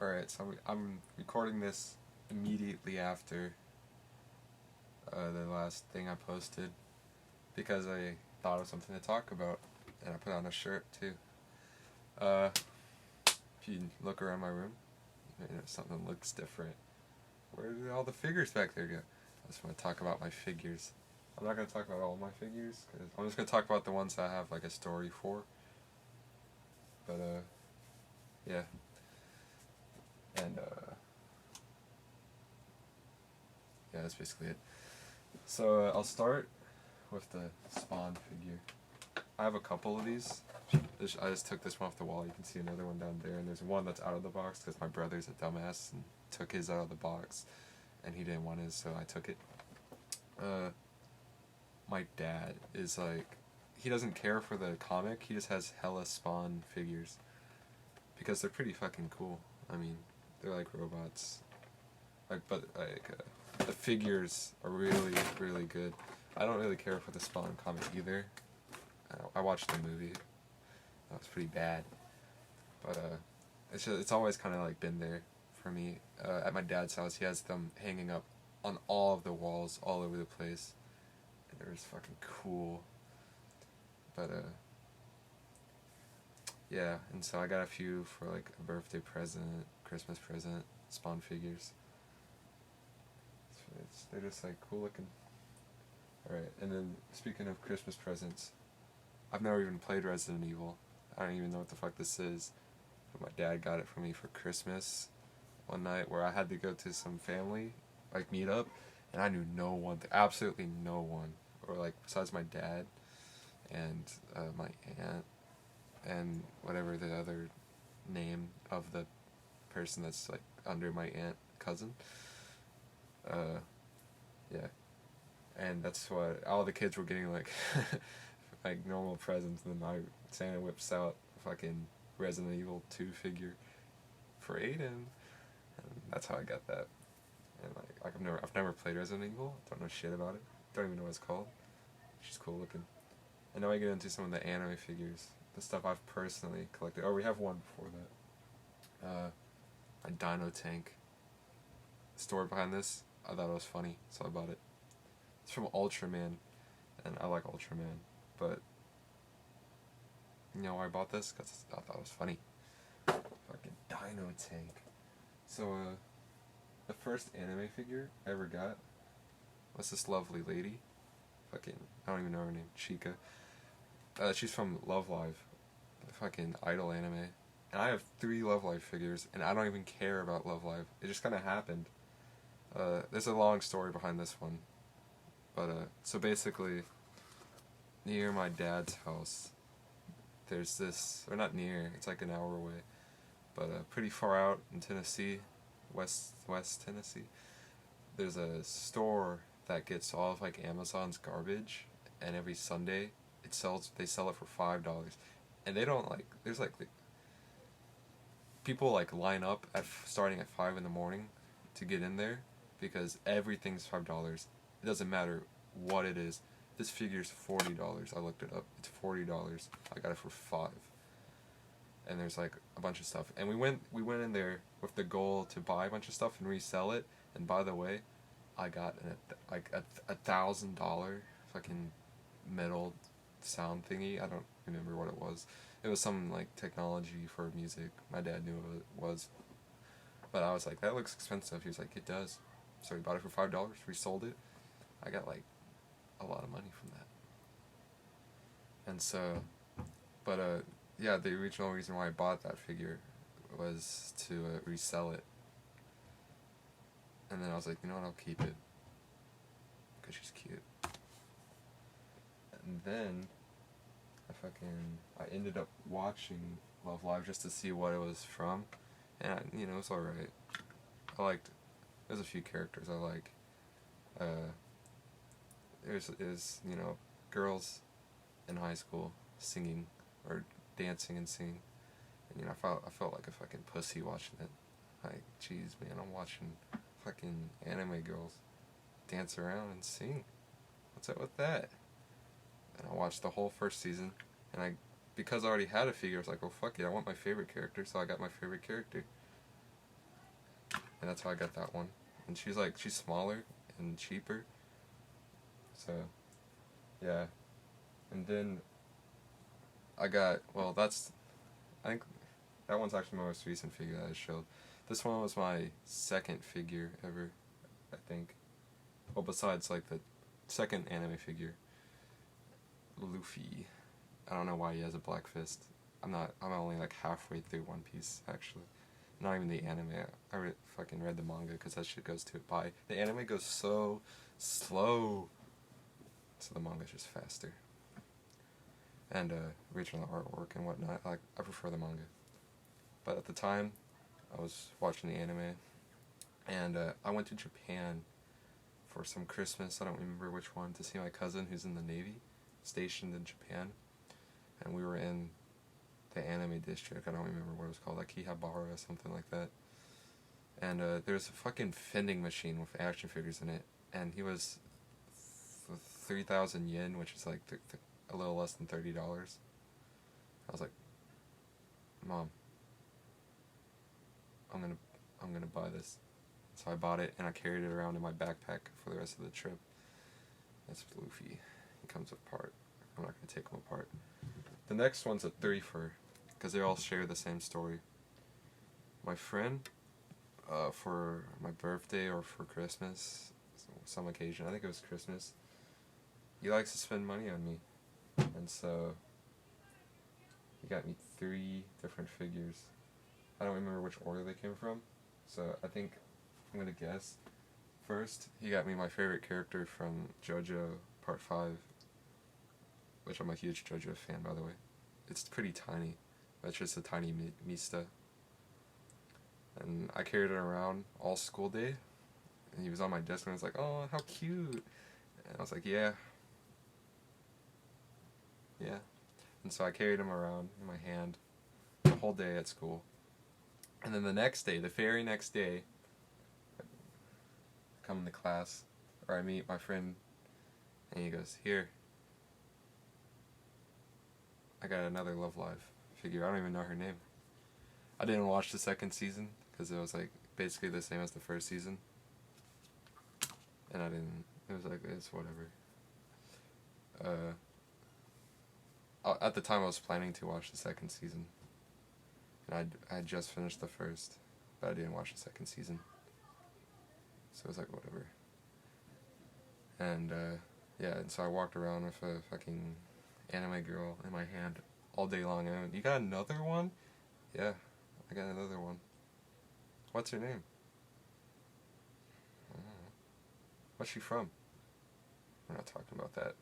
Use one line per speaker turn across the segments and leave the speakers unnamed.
Alright, so I'm recording this immediately after the last thing I posted because I thought of something to talk about and I put on a shirt too. Uh, if you look around my room, something looks different. Where did all the figures back there go? I just want to talk about my figures. I'm not going to talk about all my figures because I'm just going to talk about the ones that I have like a story for. But yeah. And yeah, that's basically it. So I'll start with the Spawn figure. I have a couple of these. I just took this one off the wall. You can see another one down there, and there's one that's out of the box because my brother's a dumbass and took his out of the box, and he didn't want his, so I took it. My dad is like, he doesn't care for the comic. He just has hella Spawn figures because they're pretty fucking cool. I mean, they're like robots. The figures are really, really good. I don't really care for the Spawn comic either. I watched the movie. That was pretty bad. But it's always kind of like been there for me. At my dad's house, he has them hanging up on all of the walls, all over the place. And they're just fucking cool. But yeah, and so I got a few for like a birthday present, Christmas present, Spawn figures. They're just like cool looking. Alright, and then speaking of Christmas presents, I've never even played Resident Evil. I don't even know what the fuck this is. But my dad got it for me for Christmas one night where I had to go to some family, like meet up, and I knew no one, absolutely no one, or like besides my dad and my aunt and whatever the other name of the person that's like under my aunt cousin. Yeah. And that's what all the kids were getting, like like normal presents, and then my Santa whips out a fucking Resident Evil 2 figure for Aiden, and that's how I got that. And like I've never played Resident Evil, don't know shit about it, don't even know what it's called. She's cool looking. And now I get into some of the anime figures, the stuff I've personally collected. Oh, we have one before that. A Dino Tank. The story behind this, I thought it was funny, so I bought it. It's from Ultraman, and I like Ultraman, but you know why I bought this? Because I thought it was funny. Fucking Dino Tank. So, the first anime figure I ever got was this lovely lady. Fucking, I don't even know her name. Chica. She's from Love Live. The fucking idol anime. And I have 3 Love Live figures, and I don't even care about Love Live. It just kind of happened. There's a long story behind this one. But, so basically, near my dad's house, there's this, or not near, it's like an hour away, but pretty far out in Tennessee, west Tennessee, there's a store that gets all of like Amazon's garbage, and every Sunday they sell it for $5, and they don't like, there's like people like line up starting at 5 in the morning to get in there because everything's $5. It doesn't matter what it is. This figure's $40. I looked it up. It's $40. I got it for $5. And there's like a bunch of stuff. And we went in there with the goal to buy a bunch of stuff and resell it. And by the way, I got like a $1,000 fucking metal sound thingy. I don't remember what it was. It was some like technology for music. My dad knew what it was. But I was like, that looks expensive. He was like, it does. So we bought it for $5. Resold it. I got like a lot of money from that. And so, but yeah, the original reason why I bought that figure was to resell it. And then I was like, you know what, I'll keep it because she's cute. And then I ended up watching Love Live just to see what it was from, and it was alright. There's a few characters I like. There's girls in high school singing or dancing and singing, and I felt like a fucking pussy watching it. Like, jeez, man, I'm watching fucking anime girls dance around and sing. What's up with that? And I watched the whole first season, and because I already had a figure, I was like, oh fuck it, I want my favorite character, so I got my favorite character. and that's how I got that one. And she's smaller and cheaper. So, yeah. And then I got, well, I think that one's actually my most recent figure that I showed. This one was my second figure ever, I think. Well, besides, like, the second anime figure. Luffy. I don't know why he has a black fist. I'm only, like, halfway through One Piece, actually. Not even the anime. I fucking read the manga, because that shit goes by. The anime goes so slow. So the manga's just faster. And, original artwork and whatnot. I prefer the manga. But at the time, I was watching the anime, and I went to Japan for some Christmas, I don't remember which one, to see my cousin who's in the Navy, stationed in Japan, and we were in the anime district. I don't remember what it was called, like Kihabara or something like that. And there's a fucking vending machine with action figures in it, and he was 3,000 yen, which is like a little less than $30. I was like, Mom, I'm gonna buy this. So I bought it and I carried it around in my backpack for the rest of the trip. That's Luffy. He comes apart. I'm not gonna take him apart. The next one's a threefer, because they all share the same story. My friend, for my birthday or for Christmas, some occasion, I think it was Christmas, he likes to spend money on me. And so he got me 3 different figures. I don't remember which order they came from, so I think I'm gonna guess. First, he got me my favorite character from JoJo Part 5, which I'm a huge JoJo fan, by the way. It's pretty tiny. It's just a tiny Mista. And I carried it around all school day, and he was on my desk, and I was like, oh, how cute. And I was like, yeah. And so I carried him around in my hand the whole day at school. And then the next day, the very next day, I come to class, or I meet my friend, and he goes, here, I got another Love Live figure. I don't even know her name. I didn't watch the second season, because it was like basically the same as the first season. And it was like, it's whatever. At the time I was planning to watch the second season. And I had just finished the first, but I didn't watch the second season. So it was like, whatever. And, yeah, and so I walked around with a fucking anime girl in my hand all day long. And I went, you got another one? Yeah, I got another one. What's her name? I don't know. What's she from? We're not talking about that.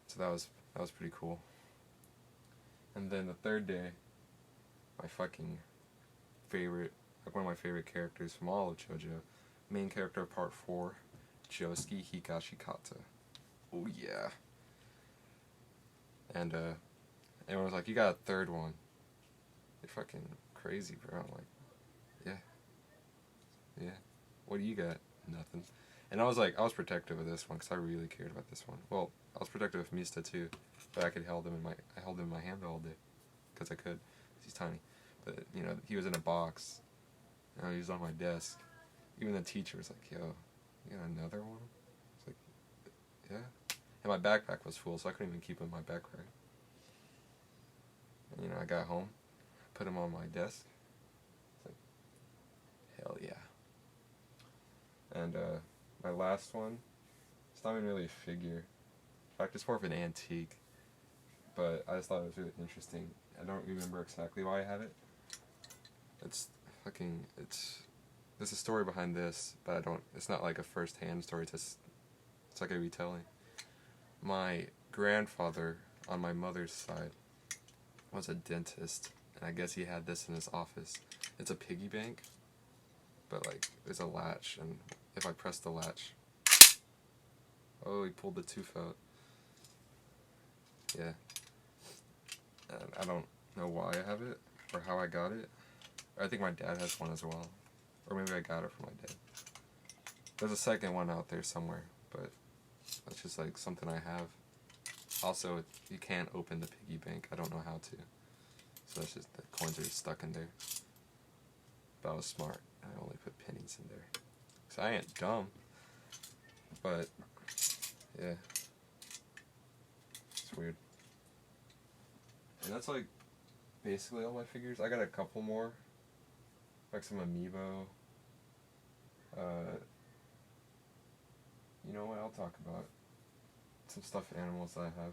So that was pretty cool. And then the third day, my fucking favorite, like one of my favorite characters from all of JoJo, main character of Part 4, Josuke Higashikata. Oh yeah. And everyone was like, you got a third one. You're fucking crazy, bro. I'm like, yeah. What do you got? Nothing. And I was protective of this one, because I really cared about this one. Well, I was protective of Mista too, but I held him in my hand all day, because I could, 'cause he's tiny. But, you know, he was in a box, and he was on my desk. Even the teacher was like, yo, you got another one? I was like, yeah. And my backpack was full, so I couldn't even keep him in my backpack. And, you know, I got home, put him on my desk. It's like, hell yeah. And, my last one, it's not even really a figure. In fact, it's more of an antique. But I just thought it was really interesting. I don't remember exactly why I had it. There's a story behind this, but it's not like a first-hand story, it's like a retelling. My grandfather, on my mother's side, was a dentist, and I guess he had this in his office. It's a piggy bank, but like, there's a latch, and if I press the latch, oh, he pulled the tooth out. Yeah. And I don't know why I have it, or how I got it. I think my dad has one as well. Or maybe I got it from my dad. There's a second one out there somewhere, but that's just like something I have. Also, you can't open the piggy bank. I don't know how to. So that's just, the coins are just stuck in there. But I was smart. I only put pennies in there. So I ain't dumb. But, yeah. It's weird. And that's like basically all my figures. I got a couple more. Like some amiibo. You know what? I'll talk about some stuffed animals that I have.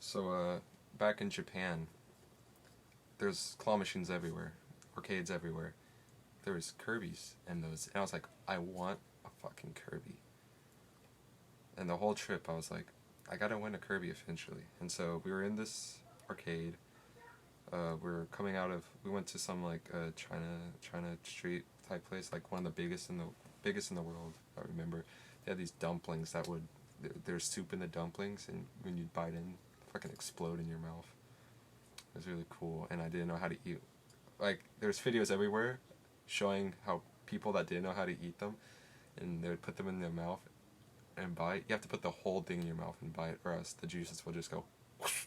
So, back in Japan, there's claw machines everywhere, arcades everywhere. There was Kirby's and those, and I was like, I want a fucking Kirby. And the whole trip, I was like, I gotta win a Kirby eventually. And so we were in this arcade. We went to some like China Street type place, like one of the biggest in the world. I remember they had these dumplings that would there's soup in the dumplings, and when you bite in, fucking explode in your mouth. It was really cool, and I didn't know how to eat. Like there's videos everywhere showing how people that didn't know how to eat them, and they would put them in their mouth and bite. You have to put the whole thing in your mouth and bite, or else the juices will just go whoosh,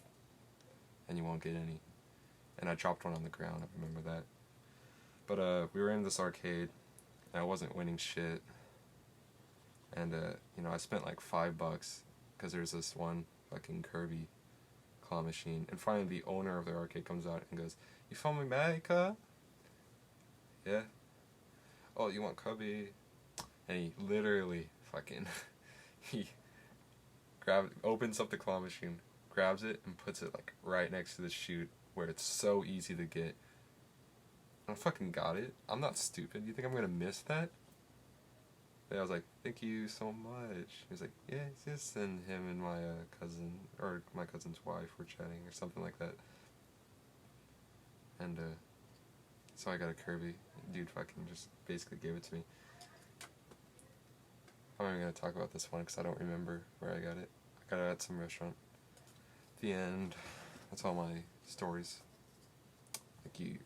and you won't get any. And I dropped one on the ground, I remember that. But we were in this arcade, and I wasn't winning shit. And I spent like $5 because there's this one fucking Kirby claw machine. And finally the owner of the arcade comes out and goes, "You from America?" "Yeah." "Oh, you want Kirby?" And he literally fucking he opens up the claw machine, grabs it, and puts it like right next to the chute where it's so easy to get. I fucking got it. I'm not stupid. You think I'm gonna miss that? And I was like, "Thank you so much." He was like, "Yeah, just send him and my cousin, or my cousin's wife were chatting, or something like that." And so I got a Kirby. Dude fucking just basically gave it to me. I'm not even gonna talk about this one because I don't remember where I got it. I got it at some restaurant. The end. That's all my stories. Thank you.